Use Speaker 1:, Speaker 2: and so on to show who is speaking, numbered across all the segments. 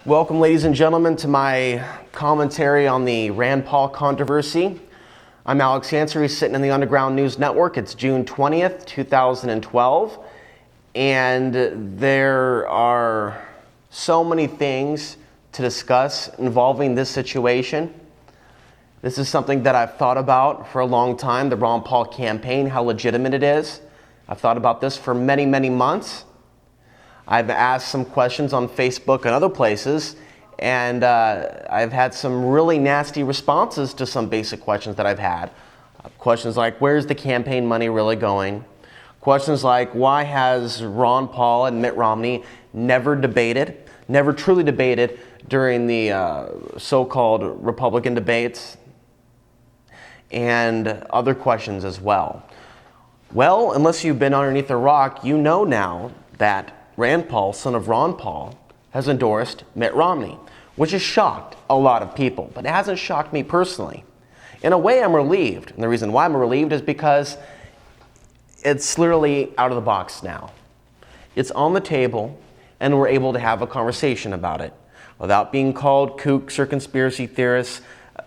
Speaker 1: Welcome, ladies and gentlemen, to my commentary on the Rand Paul controversy. I'm Ansary, sitting in the Underground News Network. It's June 20th, 2012, and there are so many things to discuss involving this situation. This is something that I've thought about for a long time, the Ron Paul campaign, how legitimate it is. I've thought about this for many, many months. I've asked some questions on Facebook and other places, and I've had some really nasty responses to some basic questions that I've had. Questions like, where's the campaign money really going? Questions like, why has Ron Paul and Mitt Romney never truly debated during the so-called Republican debates? And other questions as well. Well, unless you've been underneath a rock, you know now that Rand Paul, son of Ron Paul, has endorsed Mitt Romney, which has shocked a lot of people, but it hasn't shocked me personally. In a way, I'm relieved, and the reason why I'm relieved is because it's literally out of the box now. It's on the table, and we're able to have a conversation about it without being called kooks or conspiracy theorists.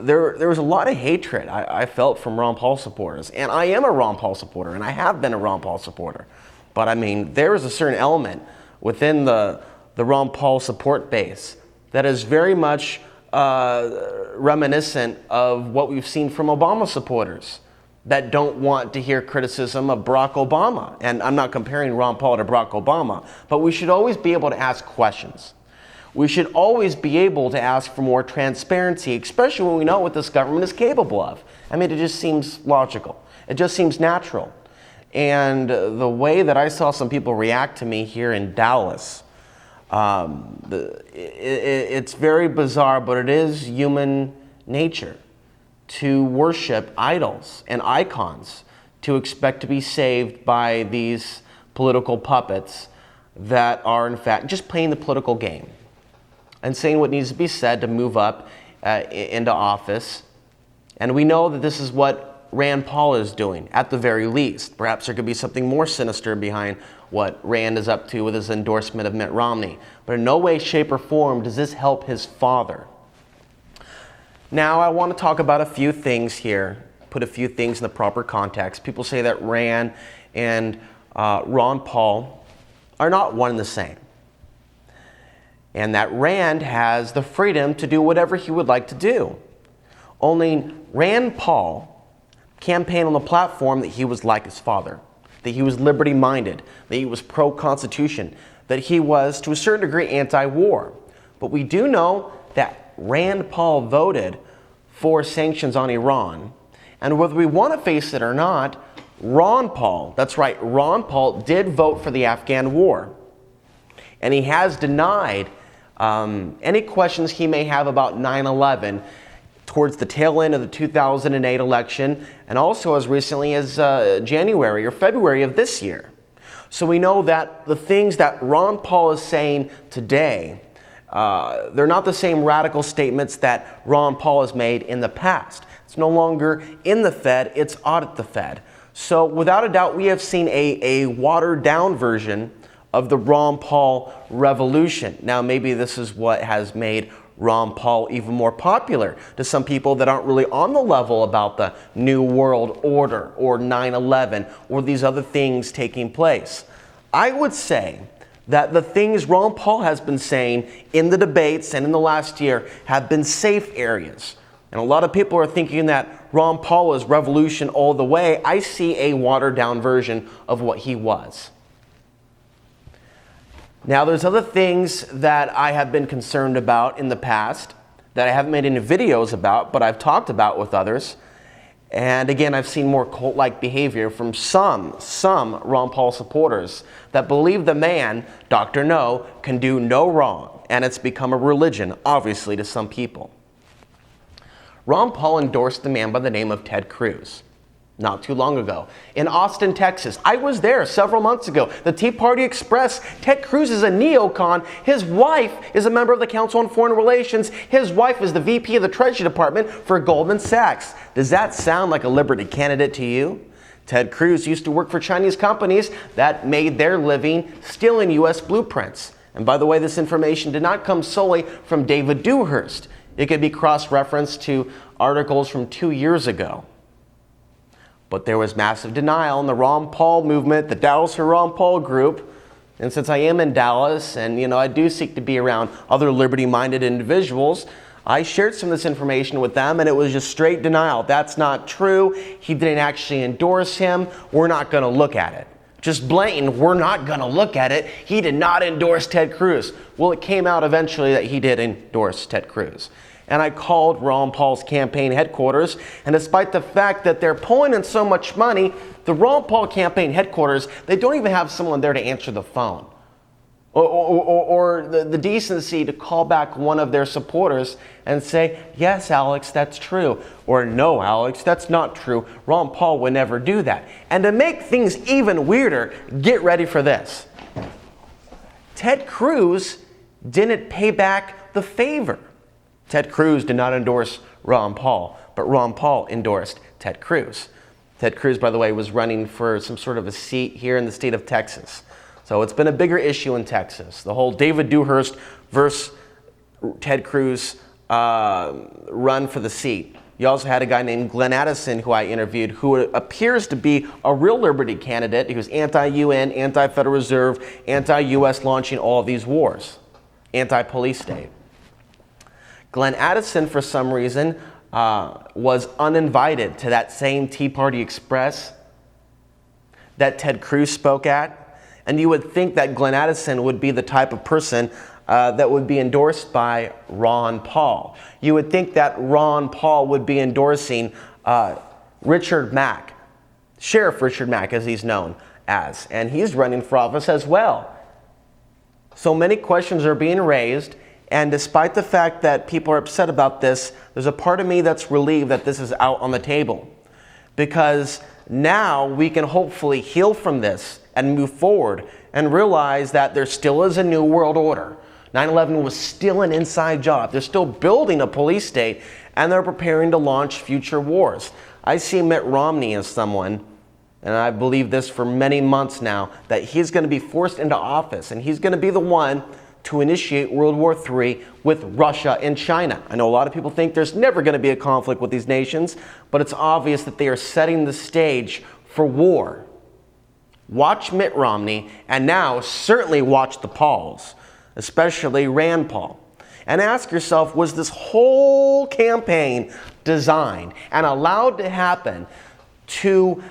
Speaker 1: There was a lot of hatred I felt from Ron Paul supporters, and I am a Ron Paul supporter, and I have been a Ron Paul supporter. But I mean, there is a certain element within the Ron Paul support base that is very much reminiscent of what we've seen from Obama supporters that don't want to hear criticism of Barack Obama. And I'm not comparing Ron Paul to Barack Obama, but we should always be able to ask questions. We should always be able to ask for more transparency, especially when we know what this government is capable of. I mean, it just seems logical. It just seems natural. And the way that I saw some people react to me here in Dallas, it's very bizarre, but it is human nature to worship idols and icons, to expect to be saved by these political puppets that are in fact just playing the political game and saying what needs to be said to move up into office. And we know that this is what Rand Paul is doing, at the very least. Perhaps there could be something more sinister behind what Rand is up to with his endorsement of Mitt Romney. But in no way, shape, or form does this help his father. Now, I want to talk about a few things here, put a few things in the proper context. People say that Rand and Ron Paul are not one and the same, and that Rand has the freedom to do whatever he would like to do. Only Rand Paul campaigned on the platform that he was like his father, that he was liberty-minded, that he was pro-Constitution, that he was, to a certain degree, anti-war. But we do know that Rand Paul voted for sanctions on Iran. And whether we want to face it or not, Ron Paul, that's right, Ron Paul did vote for the Afghan war. And he has denied any questions he may have about 9/11 towards the tail end of the 2008 election, and also as recently as January or February of this year. So we know that the things that Ron Paul is saying today, they're not the same radical statements that Ron Paul has made in the past. It's no longer in the Fed, it's audit the Fed. So without a doubt, we have seen a watered down version of the Ron Paul revolution. Now, maybe this is what has made Ron Paul even more popular to some people that aren't really on the level about the New World Order or 9/11 or these other things taking place. I would say that the things Ron Paul has been saying in the debates and in the last year have been safe areas. And a lot of people are thinking that Ron Paul is revolution all the way. I see a watered down version of what he was. Now, there's other things that I have been concerned about in the past that I haven't made any videos about, but I've talked about with others. And again, I've seen more cult-like behavior from some Ron Paul supporters that believe the man, Dr. No, can do no wrong. And it's become a religion, obviously, to some people. Ron Paul endorsed a man by the name of Ted Cruz not too long ago in Austin, Texas. I was there several months ago. The Tea Party Express. Ted Cruz is a neocon. His wife is a member of the Council on Foreign Relations. His wife is the VP of the Treasury Department for Goldman Sachs. Does that sound like a liberty candidate to you? Ted Cruz used to work for Chinese companies that made their living stealing U.S. blueprints. And by the way, this information did not come solely from David Dewhurst. It could be cross-referenced to articles from 2 years ago. But there was massive denial in the Ron Paul movement, the Dallas for Ron Paul group. And since I am in Dallas and, I do seek to be around other liberty-minded individuals, I shared some of this information with them and it was just straight denial. That's not true. He didn't actually endorse him. We're not going to look at it. Just blatant, we're not going to look at it. He did not endorse Ted Cruz. Well, it came out eventually that he did endorse Ted Cruz. And I called Ron Paul's campaign headquarters, and despite the fact that they're pulling in so much money, the Ron Paul campaign headquarters, they don't even have someone there to answer the phone. Or the decency to call back one of their supporters and say, yes, Alex, that's true. Or no, Alex, that's not true. Ron Paul would never do that. And to make things even weirder, get ready for this. Ted Cruz didn't pay back the favor. Ted Cruz did not endorse Ron Paul, but Ron Paul endorsed Ted Cruz. Ted Cruz, by the way, was running for some sort of a seat here in the state of Texas. So it's been a bigger issue in Texas. The whole David Dewhurst versus Ted Cruz run for the seat. You also had a guy named Glenn Addison who I interviewed who appears to be a real liberty candidate. He was anti-UN, anti-Federal Reserve, anti-US launching all of these wars, anti-police state. Glenn Addison, for some reason, was uninvited to that same Tea Party Express that Ted Cruz spoke at. And you would think that Glenn Addison would be the type of person that would be endorsed by Ron Paul. You would think that Ron Paul would be endorsing Richard Mack, Sheriff Richard Mack, as he's known as. And he's running for office as well. So many questions are being raised. And despite the fact that people are upset about this, there's a part of me that's relieved that this is out on the table. Because now we can hopefully heal from this and move forward and realize that there still is a new world order. 9/11 was still an inside job. They're still building a police state and they're preparing to launch future wars. I see Mitt Romney as someone, and I believe this for many months now, that he's going to be forced into office and he's going to be the one to initiate World War III with Russia and China. I know a lot of people think there's never going to be a conflict with these nations, but it's obvious that they are setting the stage for war. Watch Mitt Romney, and now certainly watch the Pauls, especially Rand Paul. And ask yourself, was this whole campaign designed and allowed to happen to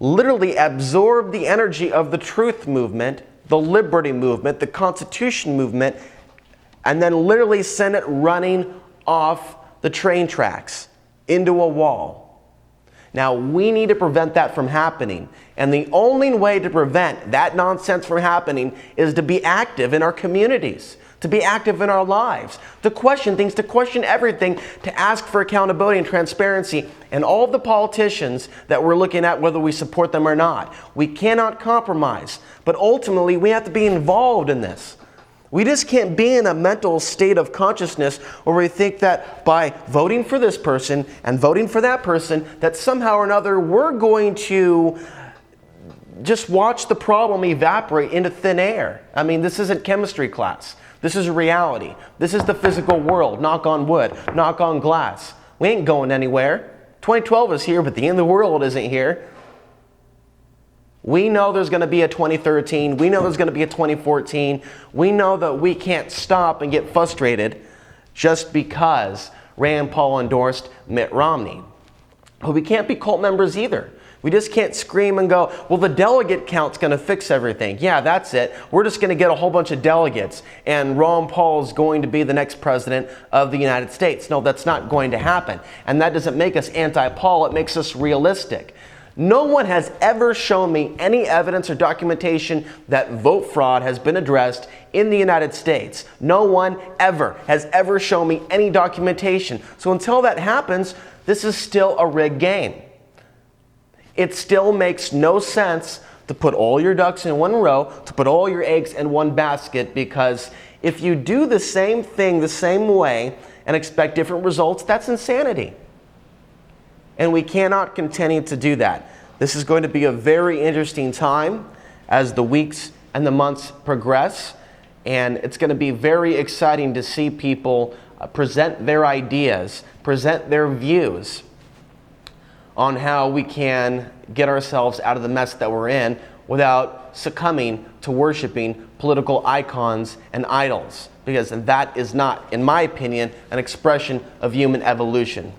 Speaker 1: literally absorb the energy of the truth movement, the liberty movement, the Constitution movement, and then literally send it running off the train tracks into a wall? Now, we need to prevent that from happening. And the only way to prevent that nonsense from happening is to be active in our communities, to be active in our lives, to question things, to question everything, to ask for accountability and transparency. And all of the politicians that we're looking at, whether we support them or not, we cannot compromise. But ultimately, we have to be involved in this. We just can't be in a mental state of consciousness where we think that by voting for this person and voting for that person, that somehow or another we're going to just watch the problem evaporate into thin air. I mean, this isn't chemistry class. This is reality. This is the physical world. Knock on wood, knock on glass. We ain't going anywhere. 2012 is here, but the end of the world isn't here. We know there's going to be a 2013. We know there's going to be a 2014. We know that we can't stop and get frustrated just because Rand Paul endorsed Mitt Romney. But we can't be cult members either. We just can't scream and go, well, the delegate count's going to fix everything. Yeah, that's it. We're just going to get a whole bunch of delegates and Ron Paul is going to be the next president of the United States. No, that's not going to happen. And that doesn't make us anti-Paul. It makes us realistic. No one has ever shown me any evidence or documentation that vote fraud has been addressed in the United States. No one ever has ever shown me any documentation. So until that happens, this is still a rigged game. It still makes no sense to put all your ducks in one row, to put all your eggs in one basket, because if you do the same thing the same way and expect different results, that's insanity. And we cannot continue to do that. This is going to be a very interesting time as the weeks and the months progress. And it's going to be very exciting to see people present their ideas, present their views on how we can get ourselves out of the mess that we're in without succumbing to worshiping political icons and idols, because that is not, in my opinion, an expression of human evolution.